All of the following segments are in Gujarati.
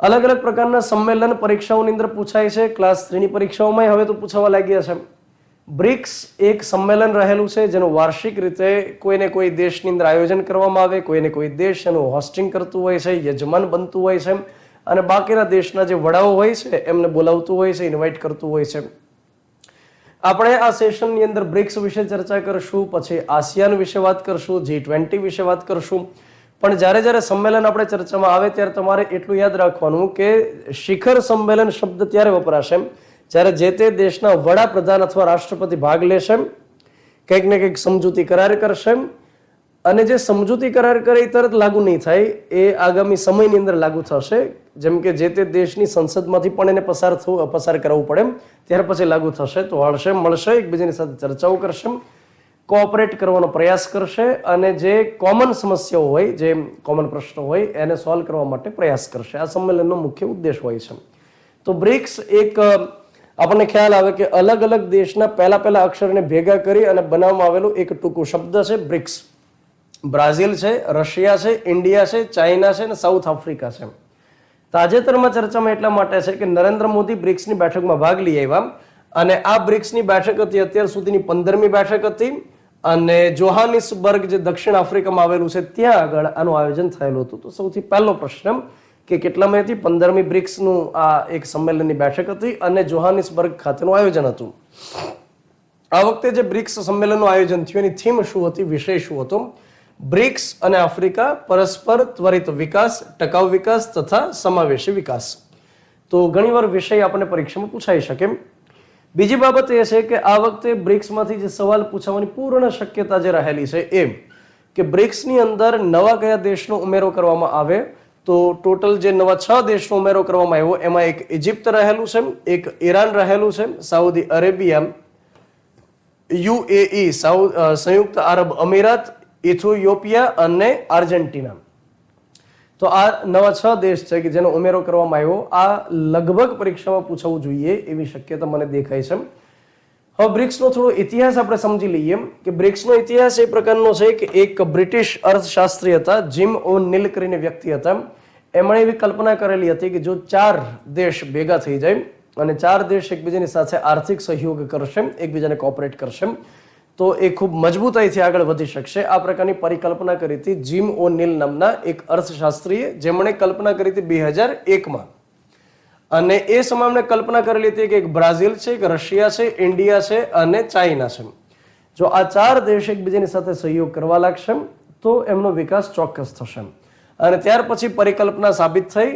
અલગ અલગ પ્રકારના સંમેલન પરીક્ષાઓની અંદર પૂછાય છે. ક્લાસ 3 ની પરીક્ષાઓમાં હવે તો પૂછવા લાગ્યા છે. બ્રિક્સ એક સંમેલન રહેલું છે જેનું વાર્ષિક રીતે કોઈને કોઈ દેશની અંદર આયોજન કરવામાં આવે, કોઈને કોઈ દેશ એનું હોસ્ટિંગ કરતું હોય છે, યજમાન બનતું હોય છે અને બાકીના દેશના જે વડાઓ હોય છે એમને બોલાવતું હોય છે, ઇન્વાઇટ કરતું હોય છે. આપણે આ સેશનની અંદર બ્રિક્સ વિશે ચર્ચા કરશું, પછી આસિયાન વિશે વાત કરશું, G20 વિશે વાત કરશું. પણ જ્યારે સંમેલન આપણે ચર્ચામાં આવે ત્યારે તમારે એટલું યાદ રાખવાનું કે શિખર સંમેલન શબ્દ ત્યારે વપરાશે જ્યારે જે તે દેશના વડાપ્રધાન અથવા રાષ્ટ્રપતિ ભાગ લેશે, કંઈક ને કંઈક સમજૂતી કરાર કરશે અને જે સમજૂતી કરાર કરે એ તરત લાગુ નહીં થાય, એ આગામી સમયની અંદર લાગુ થશે. જેમ કે જે તે દેશની સંસદમાંથી પણ એને પસાર કરવું પડે, ત્યાર પછી લાગુ થશે. તો હળશે મળશે, એકબીજાની સાથે ચર્ચાઓ કરશે, કોઓપરેટ કરવાનો પ્રયાસ કરશે અને જે કોમન સમસ્યાઓ હોય, જે કોમન પ્રશ્નો હોય એને સોલ્વ કરવા માટે પ્રયાસ કરશે. આ સંમેલનનો મુખ્ય ઉદ્દેશ હોય છે. તો બ્રિક્સ એક આપણને ખ્યાલ આવે કે અલગ અલગ દેશના પહેલા અક્ષરને ભેગા કરી અને બનાવવામાં આવેલું એક ટૂંકું શબ્દ છે બ્રિક્સ. બ્રાઝિલ છે, રશિયા છે, ઇન્ડિયા છે, ચાઇના છે અને સાઉથ આફ્રિકા છે. તાજેતરમાં ચર્ચામાં એટલા માટે છે કે નરેન્દ્ર મોદી બ્રિક્સની બેઠકમાં ભાગ લઈ આવ્યા અને આ બ્રિક્સની બેઠક હતી અત્યાર સુધીની 15મી બેઠક હતી અને જોહાનિસબર્ગ જે દક્ષિણ આફ્રિકામાં આવેલું છે ત્યાં આગળ આનું આયોજન થયેલું હતું. તો સૌથી પહેલો પ્રશ્ન કે કેટલામાં હતી? 15મી બ્રિક્સનું આ એક સંમેલનની બેઠક હતી અને જોહાનિસબર્ગ ખાતેનું આયોજન હતું. આ વખતે જે બ્રિક્સ સંમેલનનું આયોજન થયું એની થીમ શું હતી, વિષય શું હતો? બ્રિક્સ અને આફ્રિકા પરસ્પર ત્વરિત વિકાસ, ટકાઉ વિકાસ તથા સમાવેશી વિકાસ. તો ઘણીવાર વિષય આપણને પરીક્ષામાં પૂછાઈ શકે. બીજી બાબત એ છે કે આ વખતે બ્રિક્સમાંથી જે સવાલ પૂછવાની પૂર્ણ શક્યતા જે રહેલી છે એ કે બ્રિક્સની અંદર નવા કયા દેશનો ઉમેરો કરવામાં આવે. તો ટોટલ જે નવા 6 દેશનો ઉમેરો કરવામાં આવ્યો એમાં એક ઇજિપ્ત રહેલું છે, એક ઈરાન રહેલું છે, સાઉદી અરેબિયા, UAE સંયુક્ત આરબ અમીરાત, ઇથિયોપિયા અને આર્જેન્ટિના. તો આ નવા 6 દેશ છે કે જેનો ઉમેરો કરવામાં આવ્યો. આ લગભગ પરીક્ષામાં પૂછવું જોઈએ એવી શક્યતા મને દેખાય છે. હવે બ્રિક્સનો થોડો ઇતિહાસ આપણે સમજી લઈએ કે બ્રિક્સનો ઇતિહાસ એ પ્રકારનો છે કે એક બ્રિટિશ અર્થશાસ્ત્રી હતા, જીમ ઓ નીલ કરીને વ્યક્તિ હતા. એમણે એવી કલ્પના કરેલી હતી કે જો 4 દેશ ભેગા થઈ જાય અને 4 દેશ એકબીજાની સાથે આર્થિક સહયોગ કરશે, એકબીજાને કોઓપરેટ કરશે તો એ ખૂબ મજબૂતાઈથી આગળ વધી શકશે. આ પ્રકારની પરિકલ્પના કરી હતી જીમ ઓ નીલ નામના એક અર્થશાસ્ત્રીએ, જેમણે કલ્પના કરી હતી 2001માં. અને એ સમયે એમણે કલ્પના કરેલી હતી કે એક બ્રાઝિલ છે, એક રશિયા છે, ઇન્ડિયા છે અને ચાઇના છે. જો આ 4 દેશ એકબીજાની સાથે સહયોગ કરવા લાગશે તો એમનો વિકાસ ચોક્કસ થશે. અને ત્યાર પછી પરિકલ્પના સાબિત થઈ,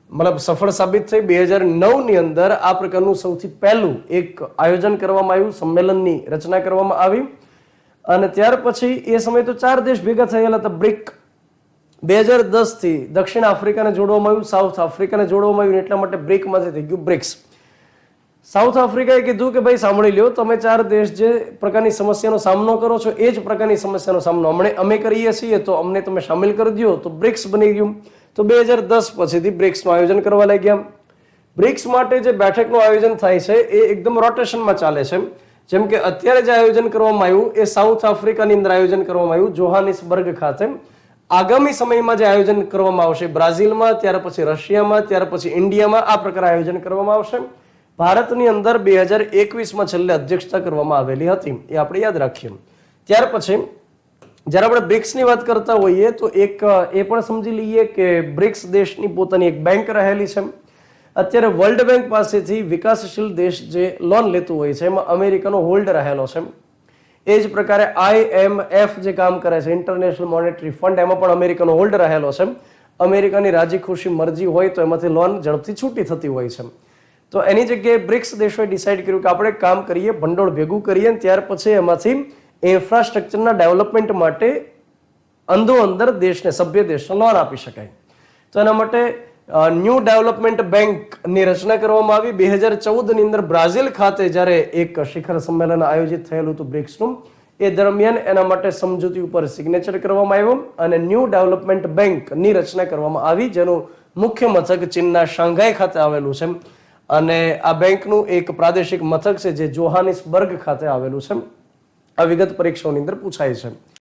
મતલબ સફળ સાબિત થઈ. 2009ની અંદર આ પ્રકારનું સૌથી પહેલું એક આયોજન કરવામાં આવ્યું, સંમેલનની રચના કરવામાં આવી અને ત્યાર પછી એ સમયે તો 4 દેશ ભેગા થયેલા હતા બ્રિક. 2010 થી દક્ષિણ આફ્રિકાને જોડવામાં આવ્યું, સાઉથ આફ્રિકાને જોડવામાં આવ્યું, એટલા માટે બ્રિકમાંથી થઈ ગયું બ્રિક્સ. સાઉથ આફ્રિકાએ કીધું કે ભાઈ સાંભળી લ્યો, તમે 4 દેશ જે પ્રકારની સમસ્યાનો સામનો કરો છો એ જ પ્રકારની સમસ્યાનો સામનો અમે કરીએ છીએ, તો અમને તમે સામેલ કરી દો. તો બ્રિક્સ બની ગયું. તો 2010 પછીથી બ્રિક્સનું આયોજન કરવા લાગ્યા. બ્રિક્સ માટે જે બેઠકનું આયોજન થાય છે એ એકદમ રોટેશનમાં ચાલે છે. જેમ કે અત્યારે જે આયોજન કરવામાં આવ્યું એ સાઉથ આફ્રિકાની અંદર આયોજન કરવામાં આવ્યું, જોહાનિસબર્ગ ખાતે. આગામી સમયમાં જે આયોજન કરવામાં આવશે બ્રાઝિલમાં, ત્યાર પછી રશિયામાં, ત્યાર પછી ઇન્ડિયામાં, આ પ્રકારે આયોજન કરવામાં આવશે. ભારતની અંદર 2021માં છેલ્લે અધ્યક્ષતા કરવામાં આવેલી હતી, એ આપણે યાદ રાખીએ. ત્યાર પછી જ્યારે આપણે બ્રિક્સની વાત કરતા હોઈએ તો એક એ પણ સમજી લઈએ કે બ્રિક્સ દેશની પોતાની એક બેંક રહેલી છે. અત્યારે વર્લ્ડ બેંક પાસેથી વિકાસશીલ દેશ જે લોન લેતું હોય છે એમાં અમેરિકાનો હોલ્ડ રહેલો છે. એ જ પ્રકારે IMF જે કામ કરે છે, ઇન્ટરનેશનલ મોનેટરી ફંડ, એમાં પણ અમેરિકાનો હોલ્ડ રહેલો છે. અમેરિકાની રાજી ખુશી મરજી હોય તો એમાંથી લોન ઝડપથી છૂટી થતી હોય છે. તો એની જગ્યાએ બ્રિક્સ દેશોએ ડિસાઇડ કર્યું કે આપણે કામ કરીએ, ભંડોળ ભેગું કરીએ અને ત્યાર પછી એમાંથી ઇન્ફ્રાસ્ટ્રક્ચરના ડેવલપમેન્ટ માટે અંદર દેશને, સભ્ય દેશને લોન આપી શકાય. તો એના માટે ન્યૂ ડેવલપમેન્ટ બેંકની રચના કરવામાં આવી. 2014ની અંદર બ્રાઝિલ ખાતે જ્યારે એક શિખર સંમેલન આયોજિત થયેલું હતું બ્રિક્સનું, એ દરમિયાન એના માટે સમજૂતી ઉપર સિગ્નેચર કરવામાં આવ્યો અને ન્યૂ ડેવલપમેન્ટ બેંકની રચના કરવામાં આવી, જેનું મુખ્ય મથક ચીનના શાંઘાઈ ખાતે આવેલું છે. અને આ બેંકનું એક પ્રાદેશિક મથક છે જે જોહાનિસબર્ગ ખાતે આવેલું છે. આ વિગત પરીક્ષાઓની અંદર પૂછાય છે.